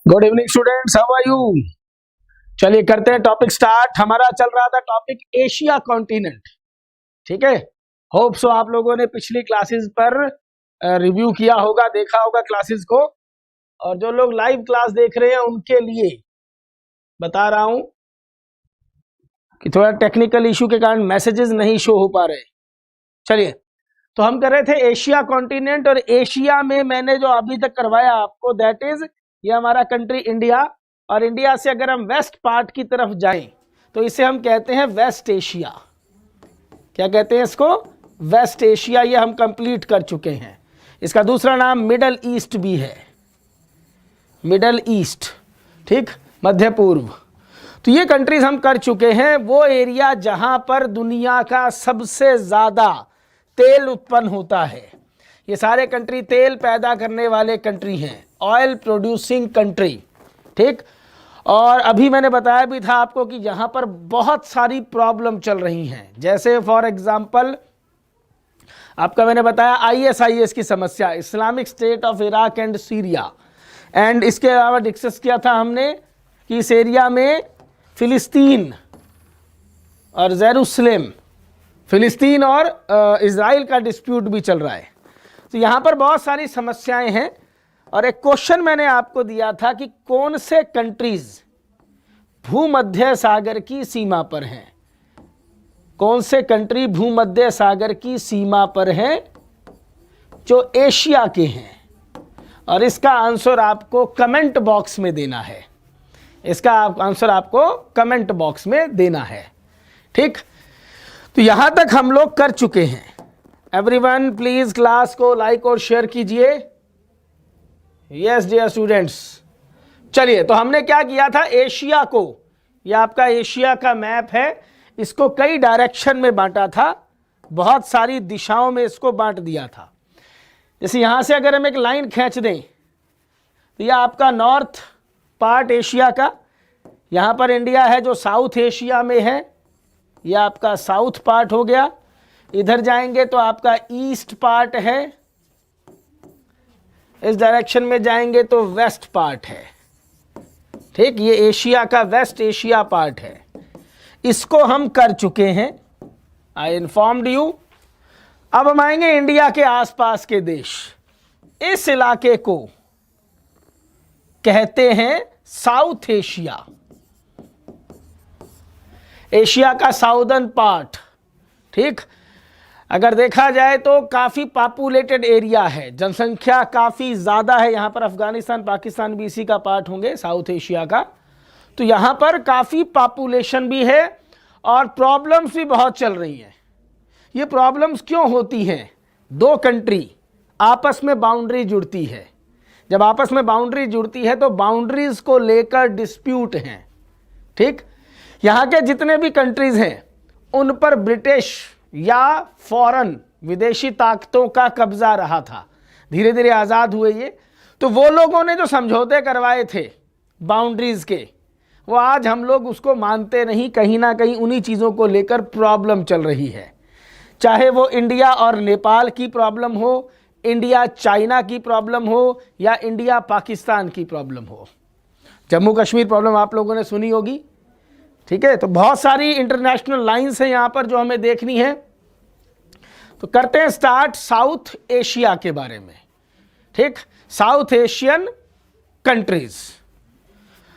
Good evening students, how are you. चलिए करते हैं टॉपिक स्टार्ट। हमारा चल रहा था टॉपिक एशिया कॉन्टिनेंट। ठीक है, होप सो आप लोगों ने पिछली क्लासेस पर रिव्यू किया होगा, देखा होगा क्लासेस को। और जो लोग लाइव क्लास देख रहे हैं उनके लिए बता रहा हूं कि थोड़ा टेक्निकल इशू के कारण मैसेजेस नहीं शो हो पा रहे। चलिए, तो हम कर रहे थे एशिया कॉन्टिनेंट, और एशिया में मैंने जो अभी तक करवाया आपको दैट इज ये हमारा कंट्री इंडिया। और इंडिया से अगर हम वेस्ट पार्ट की तरफ जाएं तो इसे हम कहते हैं वेस्ट एशिया। क्या कहते हैं इसको? West Asia. ये हम कंप्लीट कर चुके हैं। इसका दूसरा नाम मिडल ईस्ट भी है, मिडल ईस्ट। ठीक, मध्य पूर्व। तो ये कंट्रीज हम कर चुके हैं। वो एरिया जहां पर दुनिया का सबसे ज्यादा तेल उत्पन्न होता है। ये सारे कंट्री तेल पैदा करने वाले कंट्री हैं, ऑयल प्रोड्यूसिंग कंट्री। ठीक, और अभी मैंने बताया भी था आपको कि यहाँ पर बहुत सारी प्रॉब्लम चल रही हैं। जैसे फॉर एग्जांपल आपका मैंने बताया ISIS की समस्या, Islamic state of Iraq and Syria. And इसके अलावा डिस्कस किया था हमने कि इस एरिया में फिलिस्तीन और जेरूसलेम, फिलिस्तीन और इजराइल का डिस्प्यूट भी चल रहा है। तो यहाँ पर बहुत सारी समस्याएं हैं। और एक क्वेश्चन मैंने आपको दिया था कि कौन से कंट्रीज भूमध्य सागर की सीमा पर हैं। कौन से कंट्री भूमध्य सागर की सीमा पर हैं जो एशिया के हैं। और इसका आंसर आपको कमेंट बॉक्स में देना है। इसका आंसर आपको कमेंट बॉक्स में देना है। ठीक, तो यहां तक हम लोग कर चुके हैं। एवरीवन प्लीज क्लास को लाइक और शेयर कीजिए। Yes dear students. चलिए, तो हमने क्या किया था, एशिया को, यह आपका एशिया का मैप है, इसको कई डायरेक्शन में बांटा था, बहुत सारी दिशाओं में इसको बांट दिया था। जैसे यहां से अगर हम एक लाइन खींच दें तो यह आपका नॉर्थ पार्ट एशिया का, यहां पर इंडिया है जो साउथ एशिया में है, यह आपका साउथ पार्ट हो गया। इधर जाएंगे तो आपका ईस्ट पार्ट है, इस डायरेक्शन में जाएंगे तो वेस्ट पार्ट है। ठीक, ये एशिया का वेस्ट एशिया पार्ट है। इसको हम कर चुके हैं, आई इन्फॉर्म्ड यू। अब हम आएंगे इंडिया के आसपास के देश। इस इलाके को कहते हैं साउथ एशिया, एशिया का साउदर्न पार्ट। ठीक, अगर देखा जाए तो काफ़ी पॉपुलेटेड एरिया है, जनसंख्या काफ़ी ज़्यादा है। यहाँ पर अफगानिस्तान पाकिस्तान भी इसी का पार्ट होंगे, साउथ एशिया का। तो यहाँ पर काफ़ी पॉपुलेशन भी है और प्रॉब्लम्स भी बहुत चल रही हैं। ये प्रॉब्लम्स क्यों होती हैं? दो कंट्री आपस में बाउंड्री जुड़ती है। जब आपस में बाउंड्री जुड़ती है तो बाउंड्रीज को लेकर डिस्प्यूट हैं। ठीक, यहाँ के जितने भी कंट्रीज हैं उन पर ब्रिटिश या फॉरेन विदेशी ताकतों का कब्जा रहा था। धीरे धीरे आज़ाद हुए ये। तो वो लोगों ने जो समझौते करवाए थे बाउंड्रीज के, वो आज हम लोग उसको मानते नहीं। कहीं ना कहीं उन्हीं चीज़ों को लेकर प्रॉब्लम चल रही है। चाहे वो इंडिया और नेपाल की प्रॉब्लम हो, इंडिया चाइना की प्रॉब्लम हो, या इंडिया पाकिस्तान की प्रॉब्लम हो। जम्मू कश्मीर प्रॉब्लम आप लोगों ने सुनी होगी। ठीक है, तो बहुत सारी इंटरनेशनल लाइंस हैं यहाँ पर जो हमें देखनी है। तो करते हैं स्टार्ट साउथ एशिया के बारे में। ठीक, साउथ एशियन कंट्रीज।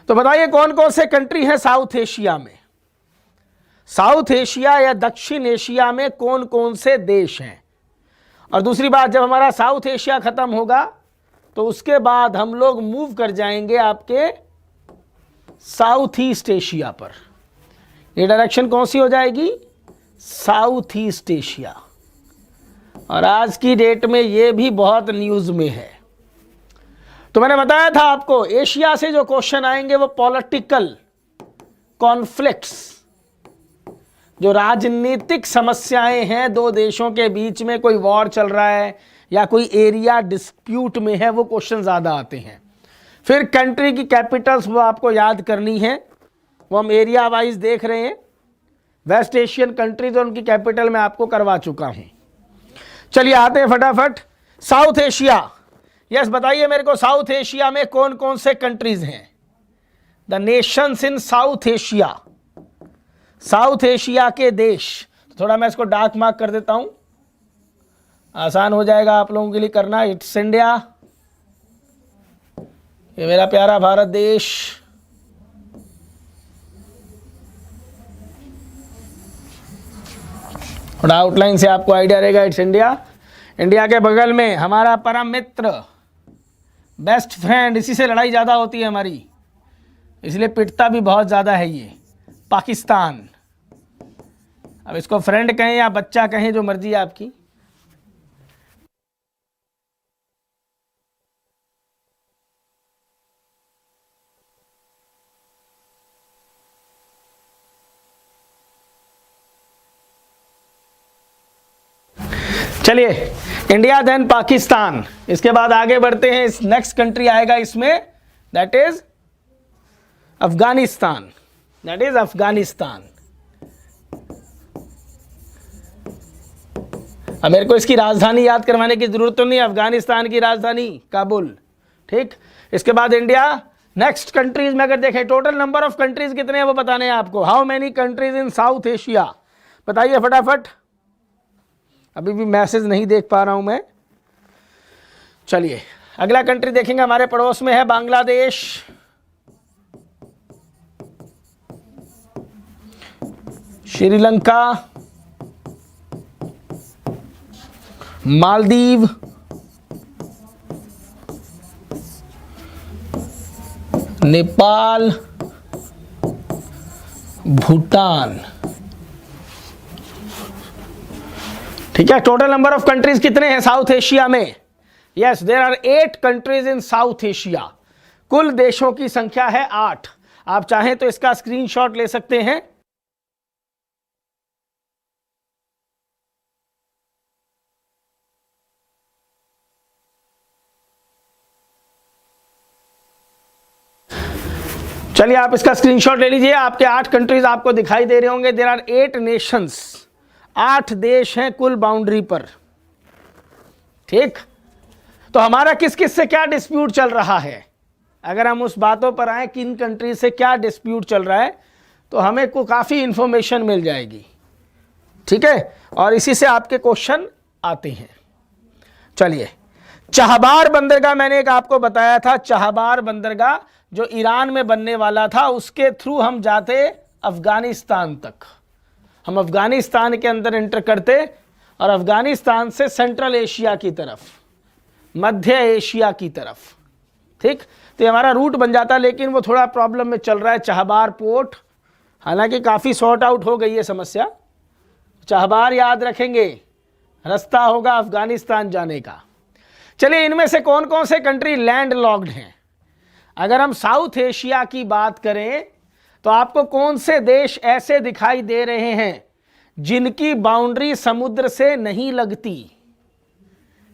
तो बताइए कौन कौन से कंट्री हैं साउथ एशिया में। साउथ एशिया या दक्षिण एशिया में कौन कौन से देश हैं। और दूसरी बात, जब हमारा साउथ एशिया खत्म होगा तो उसके बाद हम लोग मूव कर जाएंगे आपके साउथ ईस्ट एशिया पर। ये डायरेक्शन कौन सी हो जाएगी? South east Asia. और आज की डेट में ये भी बहुत न्यूज़ में है। तो मैंने बताया था आपको एशिया से जो क्वेश्चन आएंगे वो पॉलिटिकल कॉन्फ्लिक्ट्स, जो राजनीतिक समस्याएं हैं दो देशों के बीच में, कोई वॉर चल रहा है या कोई एरिया डिस्प्यूट में है, वो क्वेश्चन ज़्यादा आते हैं। फिर कंट्री की कैपिटल्स वो आपको याद करनी है, वो हम एरिया वाइज देख रहे हैं। वेस्ट एशियन कंट्रीज और उनकी कैपिटल मैं आपको करवा चुका हूं। चलिए आते हैं फटाफट। साउथ एशिया यस, बताइए मेरे को, साउथ एशिया में कौन कौन से कंट्रीज हैं? The Nations in South Asia, south Asia के देश। थोड़ा मैं इसको डार्क मार्क कर देता हूं, आसान हो जाएगा आप लोगों के लिए करना। इट्स इंडिया, ये मेरा प्यारा भारत देश। थोड़ा आउटलाइन से आपको आइडिया रहेगा। It's India. इंडिया के बगल में हमारा परम मित्र, बेस्ट फ्रेंड, इसी से लड़ाई ज़्यादा होती है हमारी, इसलिए पिटता भी बहुत ज़्यादा है ये, पाकिस्तान। अब इसको फ्रेंड कहें या बच्चा कहें, जो मर्जी है आपकी। चलिए, इंडिया देन पाकिस्तान, इसके बाद आगे बढ़ते हैं। इस नेक्स्ट कंट्री आएगा इसमें, that is Afghanistan. That is Afghanistan. अब मेरे को इसकी राजधानी याद करवाने की जरूरत तो नहीं, अफगानिस्तान की राजधानी काबुल। ठीक, इसके बाद इंडिया। नेक्स्ट कंट्रीज में अगर देखें, टोटल नंबर ऑफ कंट्रीज कितने हैं वो बताने हैं आपको। How many countries in South Asia, बताइए फटाफट। अभी भी मैसेज नहीं देख पा रहा हूं मैं। चलिए अगला कंट्री देखेंगे, हमारे पड़ोस में है बांग्लादेश, श्रीलंका, मालदीव, नेपाल, भूटान। ठीक है, टोटल नंबर ऑफ कंट्रीज कितने हैं साउथ एशिया में? Yes, there are 8 countries in South Asia. कुल देशों की संख्या है 8। आप चाहें तो इसका स्क्रीनशॉट ले सकते हैं। चलिए आप इसका स्क्रीनशॉट ले लीजिए। आपके 8 कंट्रीज आपको दिखाई दे रहे होंगे। देयर आर 8 नेशंस, 8 देश हैं कुल बाउंड्री पर। ठीक, तो हमारा किस किस से क्या डिस्प्यूट चल रहा है, अगर हम उस बातों पर आए किन कंट्रीज से क्या डिस्प्यूट चल रहा है, तो हमें को काफ़ी इंफॉर्मेशन मिल जाएगी। ठीक है, और इसी से आपके क्वेश्चन आते हैं। चलिए, चाहबार बंदरगाह मैंने एक आपको बताया था, चाहबार बंदरगाह जो ईरान में बनने वाला था, उसके थ्रू हम जाते अफगानिस्तान तक। हम अफगानिस्तान के अंदर एंटर करते और अफगानिस्तान से सेंट्रल एशिया की तरफ, मध्य एशिया की तरफ। ठीक, तो ये हमारा रूट बन जाता, लेकिन वो थोड़ा प्रॉब्लम में चल रहा है चाहबार पोर्ट। हालांकि काफ़ी सॉर्ट आउट हो गई है समस्या। चाहबार याद रखेंगे, रास्ता होगा अफगानिस्तान जाने का। चलिए, इनमें से कौन कौन से कंट्री लैंड लॉक्ड हैं? अगर हम साउथ एशिया की बात करें तो आपको कौन से देश ऐसे दिखाई दे रहे हैं जिनकी बाउंड्री समुद्र से नहीं लगती?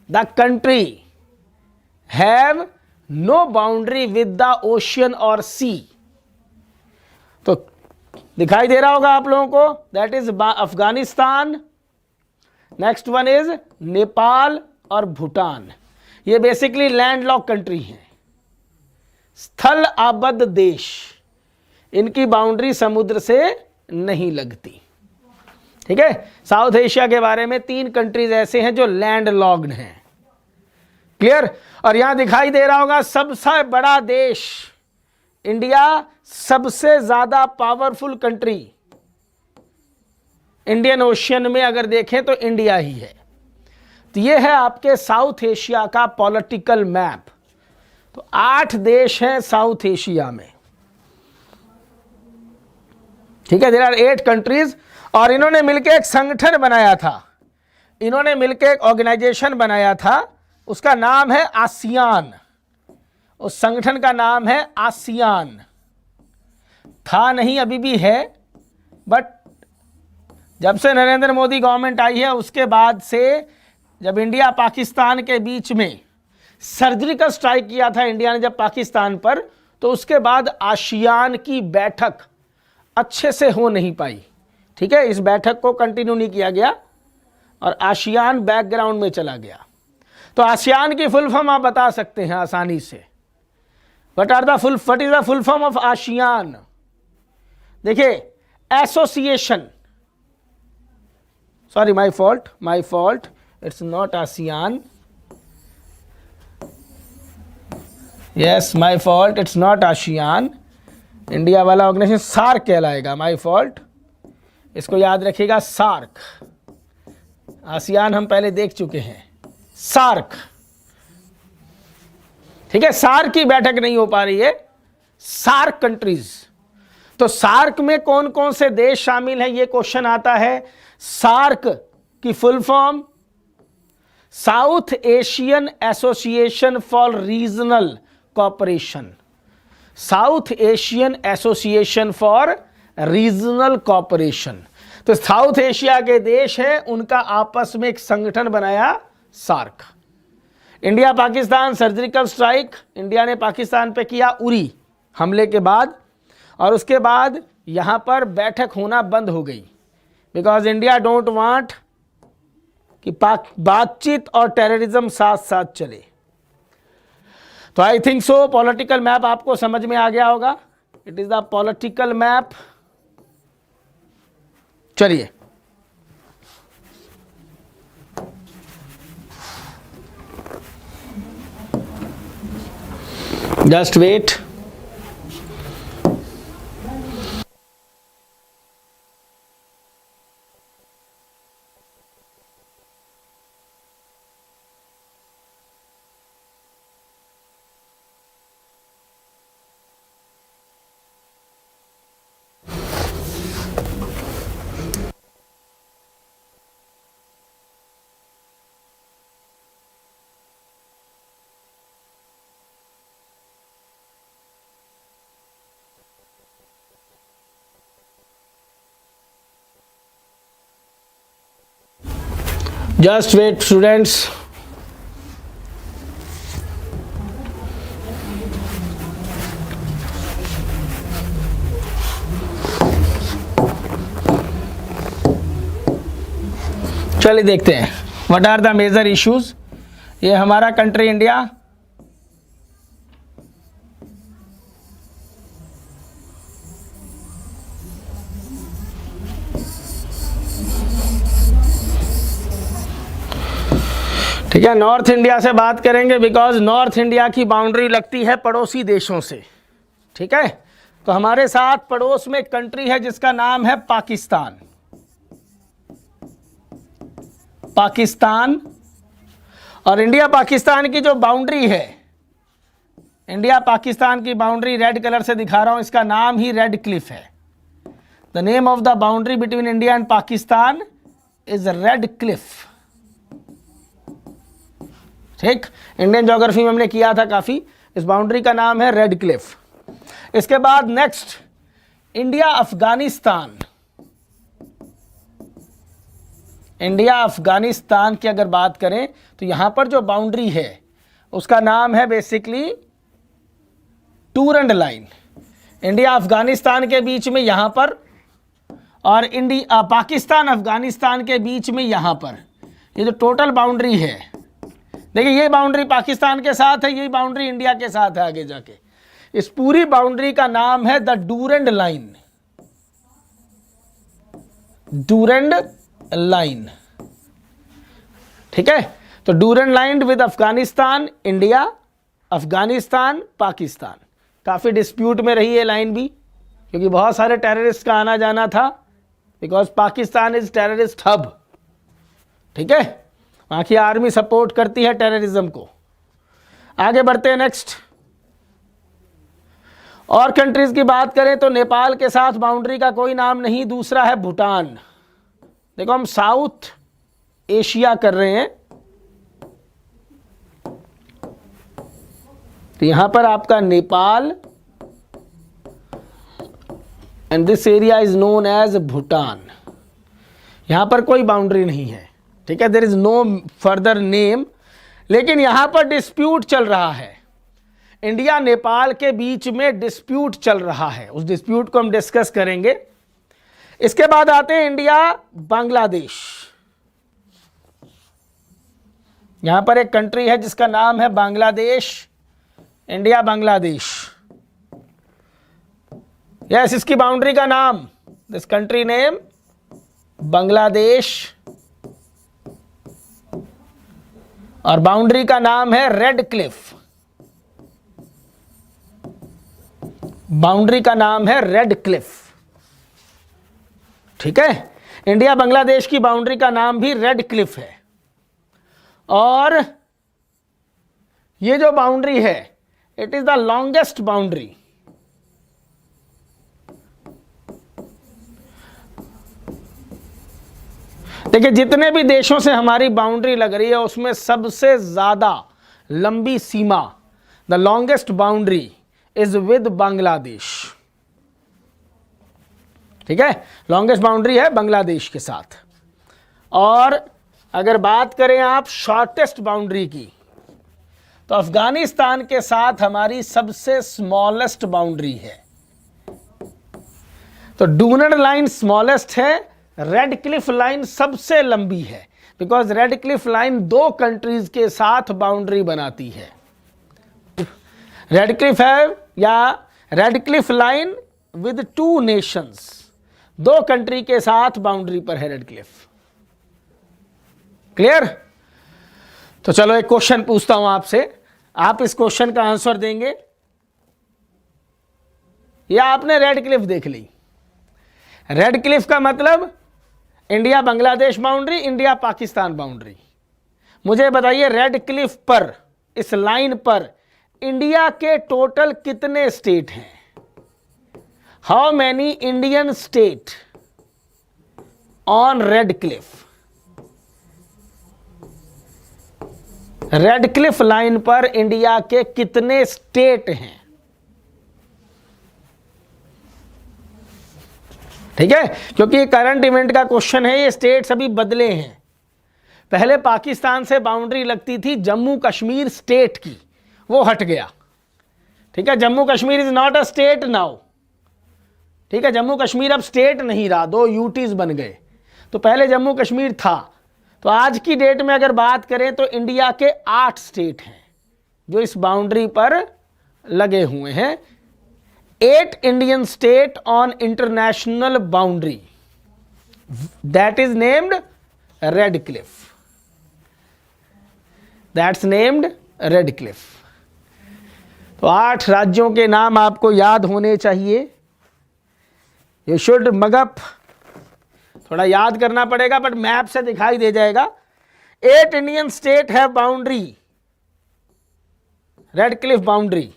The country have no boundary with the ocean और सी। तो दिखाई दे रहा होगा आप लोगों को, that is Afghanistan, next one is Nepal और भूटान। ये बेसिकली लैंडलॉक कंट्री हैं, स्थल आबद्ध देश, इनकी बाउंड्री समुद्र से नहीं लगती। ठीक है, साउथ एशिया के बारे में 3 कंट्रीज ऐसे हैं जो लैंड लॉक्ड हैं। क्लियर? और यहां दिखाई दे रहा होगा सबसे बड़ा देश इंडिया, सबसे ज्यादा पावरफुल कंट्री इंडियन ओशियन में अगर देखें तो इंडिया ही है। तो ये है आपके साउथ एशिया का पॉलिटिकल मैप। तो 8 देश हैं साउथ एशिया में। ठीक है, देयर आर 8 कंट्रीज, और इन्होंने मिलकर एक संगठन बनाया था, इन्होंने मिलकर एक ऑर्गेनाइजेशन बनाया था, उसका नाम है आसियान। उस संगठन का नाम है आसियान। था नहीं, अभी भी है, बट जब से नरेंद्र मोदी गवर्नमेंट आई है उसके बाद से, जब इंडिया पाकिस्तान के बीच में सर्जिकल स्ट्राइक किया था इंडिया ने जब पाकिस्तान पर, तो उसके बाद आसियान की बैठक अच्छे से हो नहीं पाई। ठीक है, इस बैठक को कंटिन्यू नहीं किया गया और आसियान बैकग्राउंड में चला गया। तो आसियान की फुल फॉर्म आप बता सकते हैं आसानी से। What is the full form of ASEAN? देखिए, association, sorry my fault, it's not ASEAN, yes my fault, it's not ASEAN. India वाला ऑर्गेनाइजेशन सार्क कहलाएगा, माय फॉल्ट, इसको याद रखिएगा, सार्क। आसियान हम पहले देख चुके हैं, सार्क, ठीक है। सार्क की बैठक नहीं हो पा रही है, सार्क कंट्रीज। तो सार्क में कौन कौन से देश शामिल हैं, ये क्वेश्चन आता है। सार्क की full form South Asian Association for Regional Cooperation, South Asian Association for Regional Cooperation. तो साउथ एशिया के देश हैं, उनका आपस में एक संगठन बनाया, SAARC. India Pakistan surgical strike, India ने पाकिस्तान पे किया उरी हमले के बाद, और उसके बाद यहां पर बैठक होना बंद हो गई, बिकॉज इंडिया डोंट वांट कि बातचीत और टेररिज्म साथ साथ चले। तो I think so political map आपको समझ में आ गया होगा। It is the political map. चलिए, just wait. Just wait, students. चलिए देखते हैं what are the major issues. ये हमारा कंट्री इंडिया, ठीक है। नॉर्थ इंडिया से बात करेंगे, बिकॉज नॉर्थ इंडिया की बाउंड्री लगती है पड़ोसी देशों से, ठीक है। तो हमारे साथ पड़ोस में एक कंट्री है जिसका नाम है पाकिस्तान। पाकिस्तान और इंडिया पाकिस्तान की जो बाउंड्री है, इंडिया पाकिस्तान की बाउंड्री रेड कलर से दिखा रहा हूं, इसका नाम ही रेड क्लिफ है। The name of the boundary between India and Pakistan is red Cliff, ठीक। इंडियन ज्योग्राफी में हमने किया था काफी। इस बाउंड्री का नाम है रेड क्लिफ। इसके बाद next India Afghanistan. India Afghanistan की अगर बात करें तो यहां पर जो बाउंड्री है उसका नाम है बेसिकली टूरंड लाइन। इंडिया अफगानिस्तान के बीच में यहां पर, और पाकिस्तान अफगानिस्तान के बीच में यहां पर, ये जो टोटल बाउंड्री है, देखिए ये बाउंड्री पाकिस्तान के साथ है, ये बाउंड्री इंडिया के साथ है आगे जाके। इस पूरी बाउंड्री का नाम है the Durand line, Durand line, ठीक है। तो Durand line with Afghanistan, India, Afghanistan, Pakistan. काफी डिस्प्यूट में रही है लाइन भी, क्योंकि बहुत सारे टेररिस्ट का आना जाना था, because Pakistan is terrorist hub, ठीक है। वहां की आर्मी सपोर्ट करती है टेररिज्म को। आगे बढ़ते हैं नेक्स्ट। और कंट्रीज की बात करें तो नेपाल के साथ बाउंड्री का कोई नाम नहीं। दूसरा है भूटान। देखो हम साउथ एशिया कर रहे हैं, तो यहां पर आपका Nepal and this area is known as Bhutan. यहां पर कोई बाउंड्री नहीं है, ठीक है। There is no further name, लेकिन यहां पर डिस्प्यूट चल रहा है। इंडिया नेपाल के बीच में डिस्प्यूट चल रहा है, उस डिस्प्यूट को हम डिस्कस करेंगे। इसके बाद आते हैं इंडिया बांग्लादेश। यहां पर एक कंट्री है जिसका नाम है बांग्लादेश, इंडिया बांग्लादेश। यस, इसकी बाउंड्री का नाम, दिस कंट्री नेम बांग्लादेश, और बाउंड्री का नाम है रेड क्लिफ। बाउंड्री का नाम है रेड क्लिफ। ठीक है, इंडिया बांग्लादेश की बाउंड्री का नाम भी रेड क्लिफ है। और ये जो बाउंड्री है, it is the longest boundary. देखिए, जितने भी देशों से हमारी बाउंड्री लग रही है उसमें सबसे ज्यादा लंबी सीमा, the longest boundary is with Bangladesh. ठीक है, लॉन्गेस्ट बाउंड्री है बांग्लादेश के साथ। और अगर बात करें आप शॉर्टेस्ट बाउंड्री की, तो अफगानिस्तान के साथ हमारी सबसे स्मॉलेस्ट बाउंड्री है। तो डूनर लाइन स्मॉलेस्ट है, रेड क्लिफ लाइन सबसे लंबी है, because red Cliff line 2 countries के साथ बाउंड्री बनाती है। रेड क्लिफ है या red Cliff line with 2 Nations, 2 country के साथ बाउंड्री पर है रेड क्लिफ। क्लियर? तो चलो एक क्वेश्चन पूछता हूं आपसे, आप इस क्वेश्चन का आंसर देंगे या आपने रेड क्लिफ देख ली? रेड क्लिफ का मतलब India Bangladesh boundary, India Pakistan boundary. मुझे बताइए, रेड क्लिफ पर, इस लाइन पर इंडिया के टोटल कितने स्टेट हैं? How many Indian state on red Cliff? Red Cliff line पर इंडिया के कितने स्टेट हैं? ठीक है, क्योंकि ये करंट इवेंट का क्वेश्चन है, ये स्टेट्स अभी बदले हैं। पहले पाकिस्तान से बाउंड्री लगती थी जम्मू कश्मीर स्टेट की, वो हट गया। ठीक है, Jammu Kashmir is not a state now. ठीक है, जम्मू कश्मीर अब स्टेट नहीं रहा, 2 यूटीज बन गए। तो पहले जम्मू कश्मीर था। तो आज की डेट में अगर बात करें तो इंडिया के 8 स्टेट हैं जो इस बाउंड्री पर लगे हुए हैं। 8 Indian state on international boundary, that is named red Cliff. That's named red Cliff. तो 8 राज्यों के नाम आपको याद होने चाहिए। यू शुड मगअप, थोड़ा याद करना पड़ेगा बट मैप से दिखाई दे जाएगा। 8 इंडियन स्टेट है बाउंड्री, रेड क्लिफ बाउंड्री।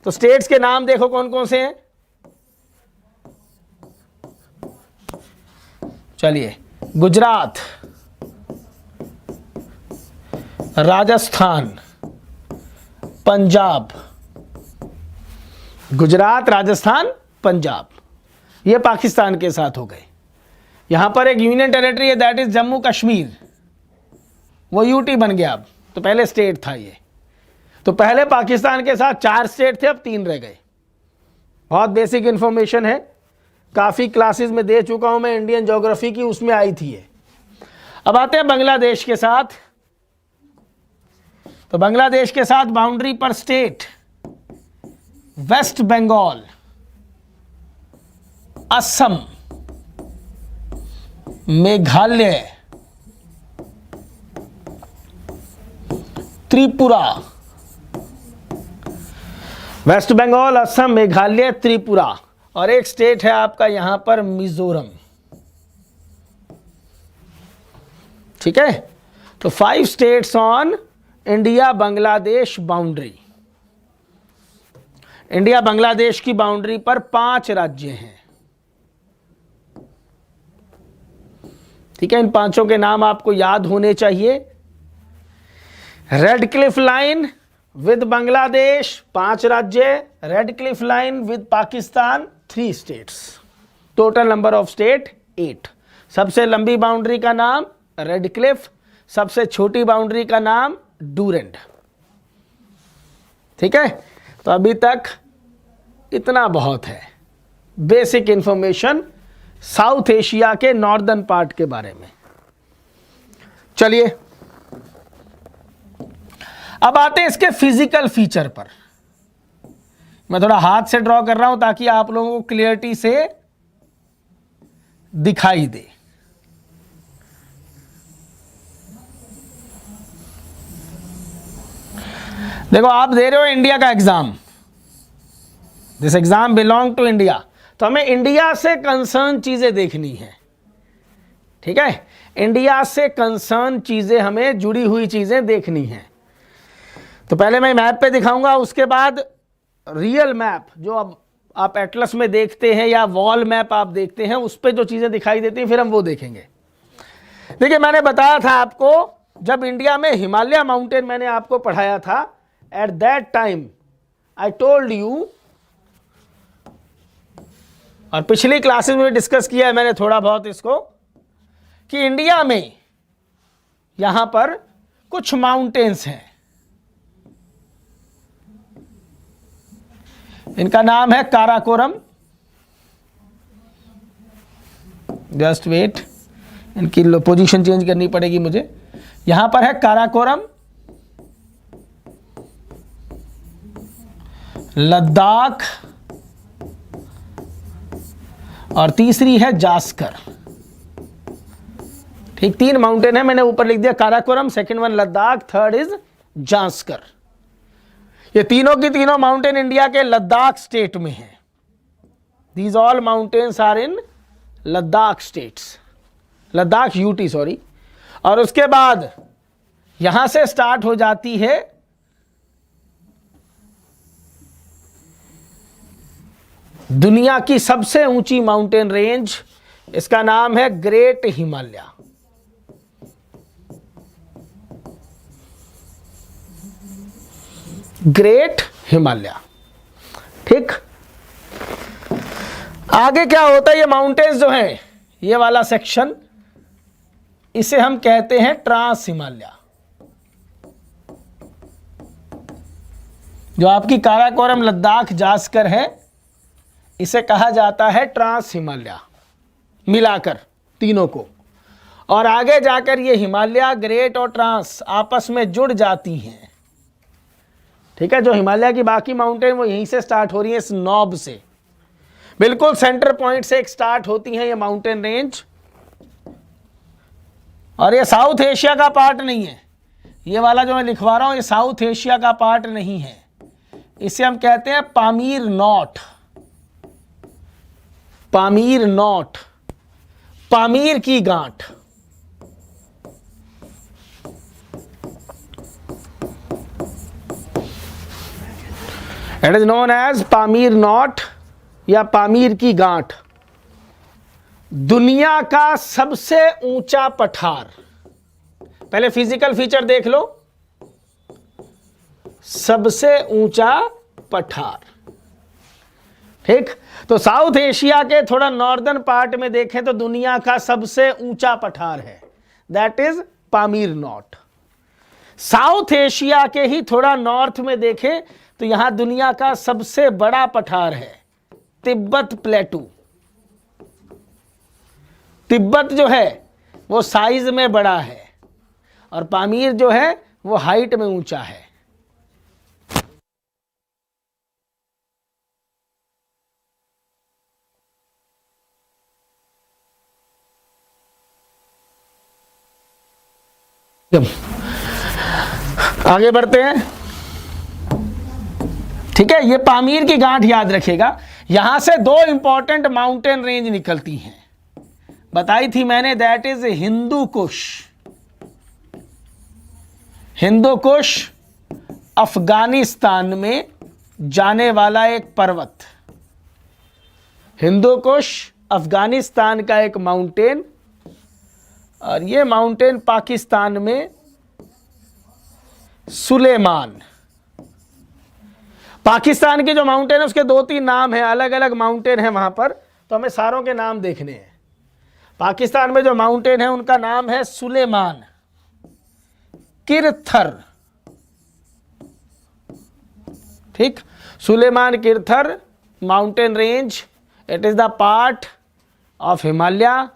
तो स्टेट्स के नाम देखो कौन कौन से हैं। चलिए, गुजरात, राजस्थान, पंजाब। गुजरात, राजस्थान, पंजाब, ये पाकिस्तान के साथ हो गए। यहां पर एक यूनियन टेरिटरी है, दैट इज जम्मू कश्मीर, वो यूटी बन गया अब, तो पहले स्टेट था ये। तो पहले पाकिस्तान के साथ 4 स्टेट थे, अब 3 रह गए। बहुत बेसिक इंफॉर्मेशन है, काफ़ी क्लासेस में दे चुका हूं मैं, इंडियन ज्योग्राफी की, उसमें आई थी ये। अब आते हैं बांग्लादेश के साथ। तो बांग्लादेश के साथ बाउंड्री पर स्टेट, वेस्ट बंगाल, असम, मेघालय, त्रिपुरा। वेस्ट बंगाल, असम, मेघालय, त्रिपुरा, और एक स्टेट है आपका यहां पर मिजोरम। ठीक है, तो 5 states on India Bangladesh boundary. India Bangladesh की बाउंड्री पर 5 राज्य हैं। ठीक है, इन 5 के नाम आपको याद होने चाहिए। Red Cliff line with Bangladesh 5 राज्य, red Cliff line with Pakistan 3 states, total number of state 8। सबसे लंबी बाउंड्री का नाम रेड क्लिफ, सबसे छोटी बाउंड्री का नाम डूरेंट। ठीक है, तो अभी तक इतना बहुत है बेसिक इंफॉर्मेशन साउथ एशिया के नॉर्दर्न पार्ट के बारे में। चलिए अब आते हैं इसके फिजिकल फीचर पर। मैं थोड़ा हाथ से ड्रॉ कर रहा हूं ताकि आप लोगों को क्लियरिटी से दिखाई दे। देखो आप दे रहे हो इंडिया का exam, this exam belong to India, तो हमें इंडिया से कंसर्न चीजें देखनी है, ठीक है। इंडिया से कंसर्न चीजें, हमें जुड़ी हुई चीजें देखनी है। तो पहले मैं मैप पे दिखाऊंगा, उसके बाद रियल मैप जो अब आप एटलस में देखते हैं या वॉल मैप आप देखते हैं, उस पे जो चीजें दिखाई देती हैं फिर हम वो देखेंगे। देखिए मैंने बताया था आपको, जब इंडिया में हिमालय माउंटेन मैंने आपको पढ़ाया था, at that time I told you, और पिछली क्लासेस में डिस्कस किया है मैंने थोड़ा बहुत इसको, कि इंडिया में यहां पर कुछ माउंटेन्स हैं, इनका नाम है काराकोरम। जस्ट वेट, इनकी पोजीशन चेंज करनी पड़ेगी मुझे। यहां पर है काराकोरम, लद्दाख, और तीसरी है जास्कर। ठीक, 3 माउंटेन है, मैंने ऊपर लिख दिया Karakoram, second one Ladakh, third is Zanskar. ये तीनों की तीनों माउंटेन इंडिया के लद्दाख स्टेट में है। These all mountains are in Ladakh states, Ladakh UT sorry. और उसके बाद यहां से स्टार्ट हो जाती है दुनिया की सबसे ऊंची माउंटेन रेंज, इसका नाम है ग्रेट हिमालय। ग्रेट हिमालय, ठीक। आगे क्या होता है, ये माउंटेन्स जो हैं, ये वाला सेक्शन, इसे हम कहते हैं ट्रांस हिमालय। जो आपकी काराकोरम, लद्दाख, जास्कर है, इसे कहा जाता है ट्रांस हिमालय, मिलाकर तीनों को। और आगे जाकर ये हिमालय, ग्रेट और ट्रांस आपस में जुड़ जाती हैं, ठीक है। जो हिमालय की बाकी माउंटेन वो यहीं से स्टार्ट हो रही है, इस नॉब से, बिल्कुल सेंटर पॉइंट से एक स्टार्ट होती हैं ये माउंटेन रेंज। और ये साउथ एशिया का पार्ट नहीं है, ये वाला जो मैं लिखवा रहा हूं ये साउथ एशिया का पार्ट नहीं है, इसे हम कहते हैं पामीर नॉट। पामीर नॉट, पामीर की गांठ। It is known as Pamir knot या पामीर की गांठ। दुनिया का सबसे ऊंचा पठार, पहले फिजिकल फीचर देख लो, सबसे ऊंचा पठार, ठीक। तो साउथ एशिया के थोड़ा नॉर्दर्न पार्ट में देखें तो दुनिया का सबसे ऊंचा पठार है, that is Pamir not. South Asia के ही थोड़ा नॉर्थ में देखें तो यहां दुनिया का सबसे बड़ा पठार है, तिब्बत प्लेटू। तिब्बत जो है वो साइज में बड़ा है, और पामीर जो है वो हाइट में ऊंचा है। आगे बढ़ते हैं, ठीक है। ये पामीर की गांठ याद रखिएगा। यहां से 2 इंपॉर्टेंट माउंटेन रेंज निकलती हैं, बताई थी मैंने, दैट इज हिंदू कुश। हिंदू कुश अफगानिस्तान में जाने वाला एक पर्वत, हिंदू कुश अफगानिस्तान का एक माउंटेन, और ये माउंटेन पाकिस्तान में सुलेमान। पाकिस्तान की जो माउंटेन है उसके 2-3 नाम हैं, अलग अलग माउंटेन है वहां पर, तो हमें सारों के नाम देखने हैं। पाकिस्तान में जो माउंटेन है उनका नाम है सुलेमान, किरथर, ठीक। Sulaiman Kirthar mountain range, it is the part of Himalaya.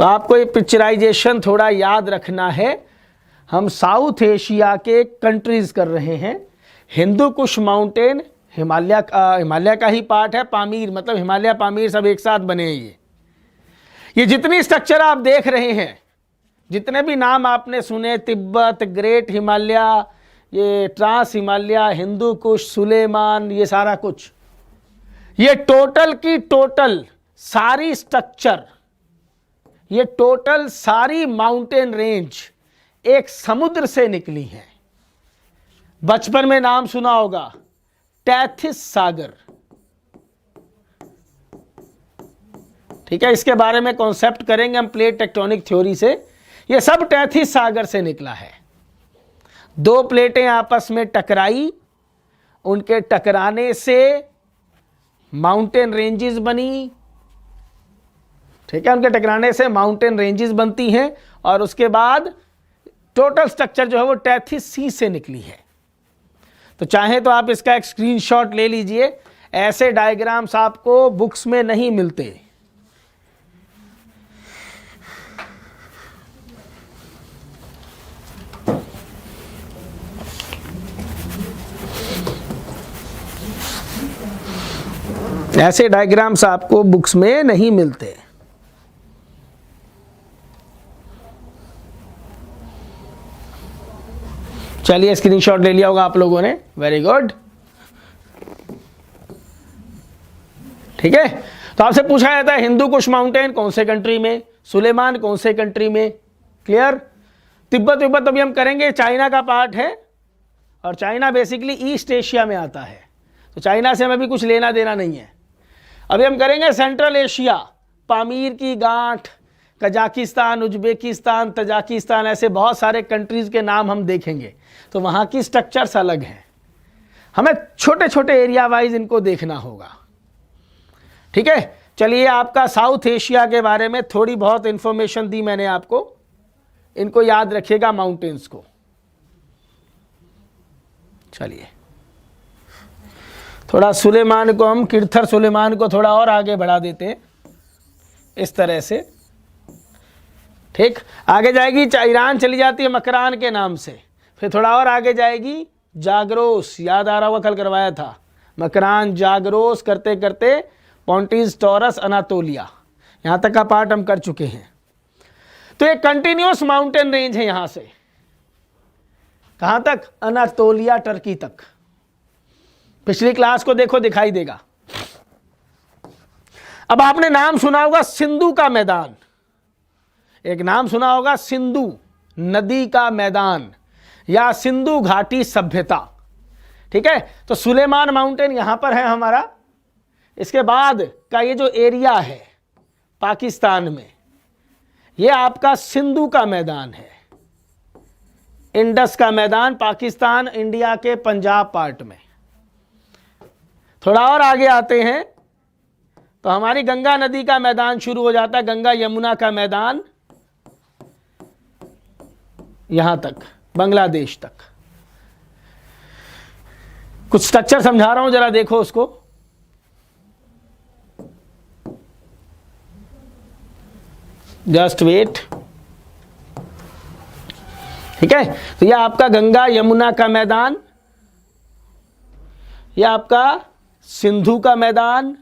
तो आपको ये पिक्चराइजेशन थोड़ा याद रखना है। हम साउथ एशिया के कंट्रीज कर रहे हैं। हिंदू कुश माउंटेन हिमालय का ही पार्ट है। पामीर मतलब हिमालय पामीर सब एक साथ बने हैं। ये जितनी स्ट्रक्चर आप देख रहे हैं, जितने भी नाम आपने सुने, तिब्बत, ग्रेट हिमालय, ये ट्रांस हिमालय, हिंदू कुश, सुलेमान, ये सारा कुछ, ये टोटल की टोटल सारी स्ट्रक्चर, ये टोटल सारी माउंटेन रेंज एक समुद्र से निकली है। बचपन में नाम सुना होगा टैथिस सागर, ठीक है। इसके बारे में कॉन्सेप्ट करेंगे हम प्लेट टेक्टोनिक थ्योरी से। ये सब टैथिस सागर से निकला है। दो प्लेटें आपस में टकराई, उनके टकराने से माउंटेन रेंजेस बनी, ठीक है। उनके टकराने से माउंटेन रेंजेस बनती हैं और उसके बाद टोटल स्ट्रक्चर जो है वो टैथिस सी से निकली है। तो चाहे तो आप इसका एक स्क्रीनशॉट ले लीजिए। ऐसे डायग्राम्स आपको बुक्स में नहीं मिलते। ऐसे डायग्राम्स आपको बुक्स में नहीं मिलते। चलिए स्क्रीनशॉट ले लिया होगा आप लोगों ने, वेरी गुड, ठीक है। तो आपसे पूछा जाता है हिंदू कुश माउंटेन कौन से कंट्री में, सुलेमान कौन से कंट्री में, क्लियर। तिब्बत अभी हम करेंगे, चाइना का पार्ट है और चाइना बेसिकली ईस्ट एशिया में आता है, तो चाइना से हमें भी कुछ लेना देना नहीं है। अभी हम करेंगे सेंट्रल एशिया, पामीर की गांठ, कजाकिस्तान, उज्बेकिस्तान, तजाकिस्तान, ऐसे बहुत सारे कंट्रीज के नाम हम देखेंगे। तो वहाँ की स्ट्रक्चर्स अलग हैं, हमें छोटे छोटे एरिया वाइज इनको देखना होगा, ठीक है। चलिए आपका साउथ एशिया के बारे में थोड़ी बहुत इंफॉर्मेशन दी मैंने आपको, इनको याद रखिएगा माउंटेन्स को। चलिए थोड़ा सुलेमान को हम किर्थर सुलेमान को थोड़ा और आगे बढ़ा देते हैं इस तरह से, ठीक। आगे जाएगी ईरान, चली जाती है मकरान के नाम से, फिर थोड़ा और आगे जाएगी जागरोस, याद आ रहा होगा कल करवाया था, मकरान, जागरोस करते करते पॉन्टिस, टॉरस, अनातोलिया, यहाँ तक का पार्ट हम कर चुके हैं। तो एक कंटिन्यूस माउंटेन रेंज है यहाँ से कहाँ तक, अनातोलिया, टर्की तक। पिछली क्लास को देखो, दिखाई देगा। अब आपने नाम सुना होगा सिंधु का मैदान, एक नाम सुना होगा सिंधु नदी का मैदान या सिंधु घाटी सभ्यता, ठीक है। तो सुलेमान माउंटेन यहां पर है हमारा। इसके बाद का ये जो एरिया है पाकिस्तान में, ये आपका सिंधु का मैदान है, इंडस का मैदान, पाकिस्तान इंडिया के पंजाब पार्ट में। थोड़ा और आगे आते हैं तो हमारी गंगा नदी का मैदान शुरू हो जाता है, गंगा यमुना का मैदान यहां तक, बांग्लादेश तक। कुछ स्ट्रक्चर समझा रहा हूं, जरा देखो उसको। जस्ट वेट, ठीक है। तो यह आपका गंगा यमुना का मैदान, यह आपका सिंधु का मैदान,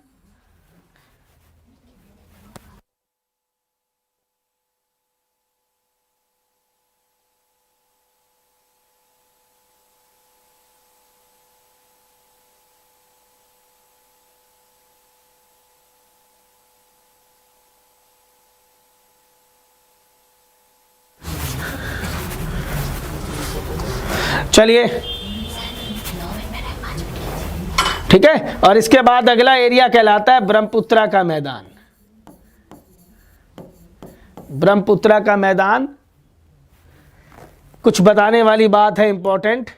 चलिए, ठीक है। और इसके बाद अगला एरिया कहलाता है ब्रह्मपुत्रा का मैदान। ब्रह्मपुत्रा का मैदान कुछ बताने वाली बात है, इंपॉर्टेंट।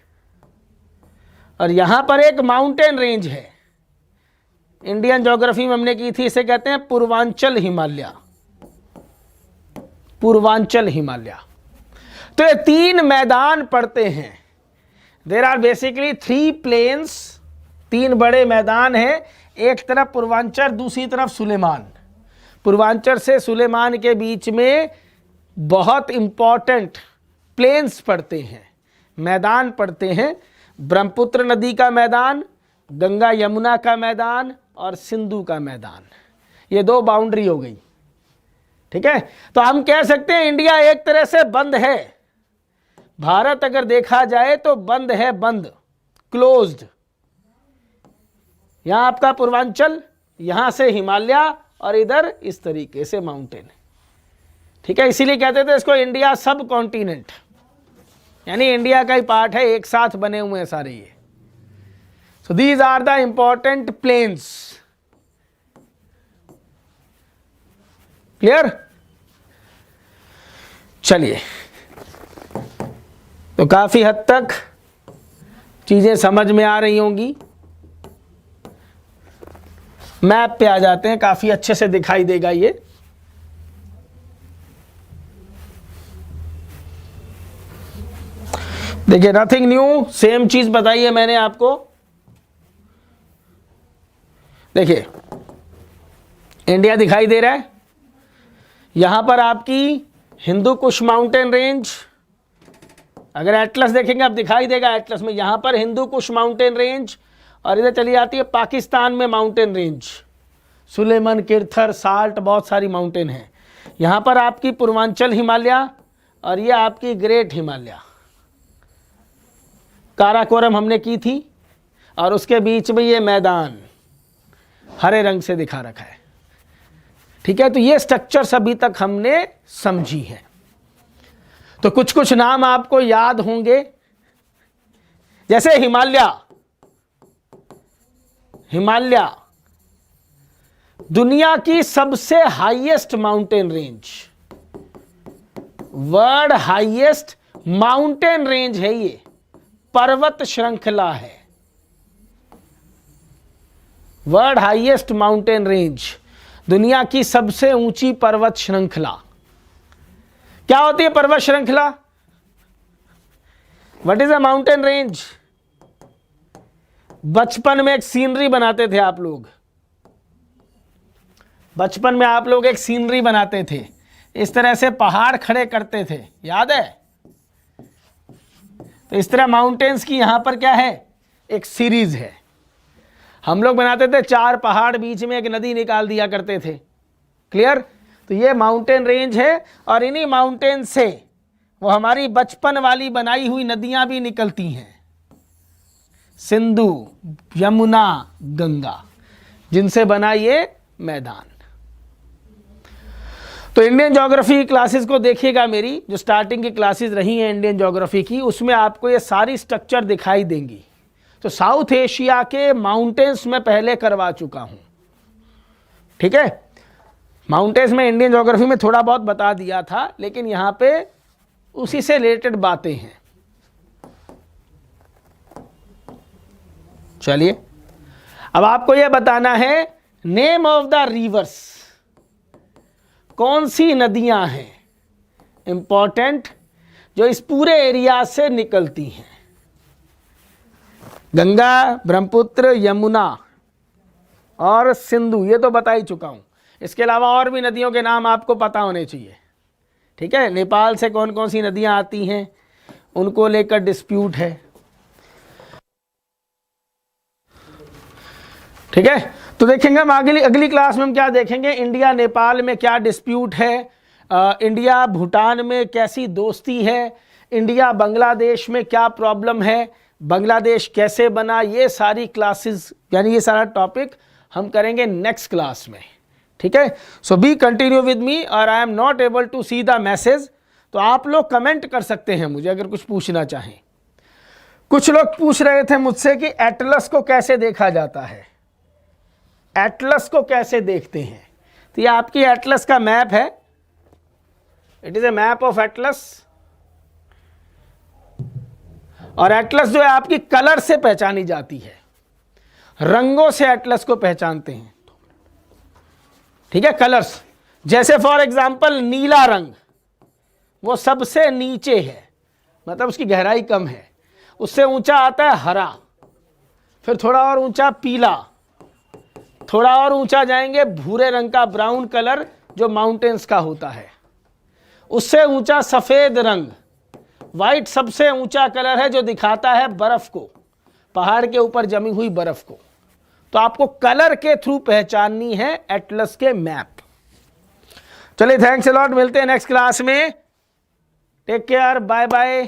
और यहां पर एक माउंटेन रेंज है, इंडियन ज्योग्राफी में हमने की थी, इसे कहते हैं पूर्वांचल हिमालय। पूर्वांचल हिमालय। तो ये तीन मैदान पड़ते हैं। देयर आर बेसिकली 3 प्लेन्स, 3 बड़े मैदान हैं, एक तरफ पूर्वांचल, दूसरी तरफ सुलेमान। पूर्वांचल से सुलेमान के बीच में बहुत इंपॉर्टेंट प्लेन्स पड़ते हैं, मैदान पड़ते हैं। ब्रह्मपुत्र नदी का मैदान, गंगा यमुना का मैदान और सिंधु का मैदान, ये 2 बाउंड्री हो गई। ठीक है, तो हम कह सकते हैं इंडिया एक तरह से बंद है। भारत अगर देखा जाए तो बंद है, बंद, क्लोज्ड। यहां आपका पूर्वांचल, यहां से हिमालय और इधर इस तरीके से माउंटेन। ठीक है, इसीलिए कहते थे इसको इंडिया सब कॉन्टिनेंट, यानी इंडिया का ही पार्ट है, एक साथ बने हुए हैं सारे ये। So these are the important plains. Clear? चलिए, तो काफी हद तक चीजें समझ में आ रही होंगी। मैप पे आ जाते हैं, काफी अच्छे से दिखाई देगा ये। देखिए, नथिंग न्यू, सेम चीज बताई है मैंने आपको। देखिए, इंडिया दिखाई दे रहा है, यहां पर आपकी हिंदू कुश माउंटेन रेंज, अगर एटलस देखेंगे आप दिखाई देगा एटलस में, यहां पर हिंदू कुश माउंटेन रेंज, और इधर चली जाती है पाकिस्तान में mountain range, Sulaiman, Kirthar, salt, बहुत सारी माउंटेन है। यहां पर आपकी पूर्वांचल हिमालय और ये आपकी ग्रेट हिमालय, काराकोरम हमने की थी, और उसके बीच में ये मैदान हरे रंग से दिखा रखा है। ठीक है, तो ये स्ट्रक्चर्स अभी तक हमने समझी है। तो कुछ कुछ नाम आपको याद होंगे, जैसे हिमालय। हिमालय दुनिया की सबसे highest mountain range, world highest mountain range है, ये पर्वत श्रृंखला है, वर्ल्ड हाईएस्ट माउंटेन रेंज, दुनिया की सबसे ऊंची पर्वत श्रृंखला। क्या होती है पर्वत श्रृंखला? What is a mountain range? बचपन में एक सीनरी बनाते थे आप लोग, बचपन में आप लोग एक सीनरी बनाते थे, इस तरह से पहाड़ खड़े करते थे, याद है? तो इस तरह माउंटेन्स की यहां पर क्या है, एक सीरीज है। हम लोग बनाते थे 4 पहाड़, बीच में एक नदी निकाल दिया करते थे। क्लियर? तो ये माउंटेन रेंज है, और इन्हीं माउंटेन से वो हमारी बचपन वाली बनाई हुई नदियां भी निकलती हैं, सिंधु, यमुना, गंगा, जिनसे बना ये मैदान। तो इंडियन ज्योग्राफी क्लासेस को देखिएगा, मेरी जो स्टार्टिंग की क्लासेस रही हैं इंडियन ज्योग्राफी की, उसमें आपको ये सारी स्ट्रक्चर दिखाई देंगी। तो साउथ एशिया के माउंटेन्स में पहले करवा चुका हूं। ठीक है, माउंटेन्स में इंडियन ज्योग्राफी में थोड़ा बहुत बता दिया था, लेकिन यहां पे उसी से रिलेटेड बातें हैं। चलिए, अब आपको यह बताना है नेम ऑफ द रिवर्स, कौन सी नदियां हैं इंपॉर्टेंट जो इस पूरे एरिया से निकलती हैं। गंगा, ब्रह्मपुत्र, यमुना और सिंधु, ये तो बता ही चुका हूं। इसके अलावा और भी नदियों के नाम आपको पता होने चाहिए। ठीक है, नेपाल से कौन कौन सी नदियां आती हैं, उनको लेकर डिस्प्यूट है। ठीक है, तो देखेंगे हम अगली क्लास में हम क्या देखेंगे, इंडिया नेपाल में क्या डिस्प्यूट है, इंडिया भूटान में कैसी दोस्ती है, इंडिया बांग्लादेश में क्या प्रॉब्लम है, बांग्लादेश कैसे बना, ये सारी क्लासेस, यानी ये सारा टॉपिक हम करेंगे नेक्स्ट क्लास में। ठीक है, so be continue with me, और I am not able to see the message, तो आप लोग कमेंट कर सकते हैं मुझे अगर कुछ पूछना चाहें। कुछ लोग पूछ रहे थे मुझसे कि एटलस को कैसे देखा जाता है, एटलस को कैसे देखते हैं। तो ये आपकी एटलस का मैप है, it is a map of Atlas. और एटलस जो है आपकी कलर से पहचानी जाती है, रंगों से एटलस को पहचानते हैं। ठीक है, कलर्स, जैसे फॉर एग्जांपल नीला रंग वो सबसे नीचे है, मतलब उसकी गहराई कम है। उससे ऊंचा आता है हरा, फिर थोड़ा और ऊंचा पीला, थोड़ा और ऊंचा जाएंगे, भूरे रंग का ब्राउन कलर जो माउंटेन्स का होता है। उससे ऊंचा सफेद रंग, व्हाइट सबसे ऊंचा कलर है जो दिखाता है बर्फ को, पहाड़ के ऊपर जमी हुई बर्फ को। तो आपको कलर के थ्रू पहचाननी है एटलस के मैप। चलिए थैंक्स अ लॉट, मिलते हैं नेक्स्ट क्लास में। Take care, bye bye.